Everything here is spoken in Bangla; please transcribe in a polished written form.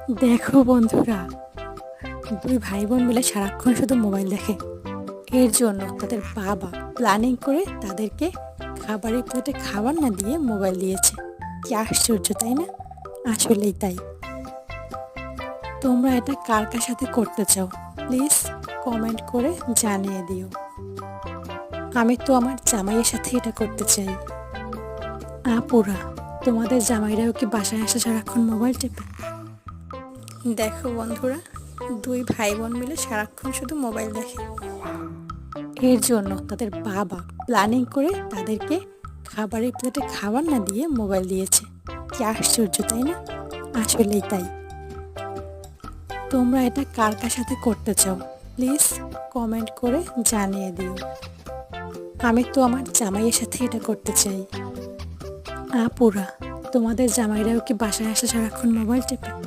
দেখো বন্ধুরা, দুই ভাই বোন মিলে সারাক্ষণ শুধু মোবাইল দেখে। এর জন্য তাদের বাবা প্ল্যানিং করে তাদেরকে খাবারের প্লেটে খাবার না দিয়ে মোবাইল দিয়েছে। কি আশ্চর্য, তাই না? আসলেই তাই। তোমরা এটা কার কার সাথে করতে চাও, প্লিজ কমেন্ট করে জানিয়ে দিও। আমি তো আমার জামাইয়ের সাথে এটা করতে চাই। আপুরা, তোমাদের জামাইরাও কি বাসায় আসে সারাক্ষণ মোবাইল টিপে? দেখো বন্ধুরা, দুই ভাই বোন মিলে সারাক্ষণ শুধু মোবাইল দেখে। এর জন্য তাদের বাবা প্ল্যানিং করে তাদেরকে খাবারের প্লেটে খাবার না দিয়ে মোবাইল দিয়েছে। কি আশ্চর্য, তাই না? আসলেই তাই। তোমরা এটা কার কার সাথে করতে চাও, প্লিজ কমেন্ট করে জানিয়ে দিও। আমি তো আমার জামাইয়ের সাথে এটা করতে চাই। আপুরা, তোমাদের জামাইরাও কি বাসায় আসে সারাক্ষণ মোবাইল টিপে?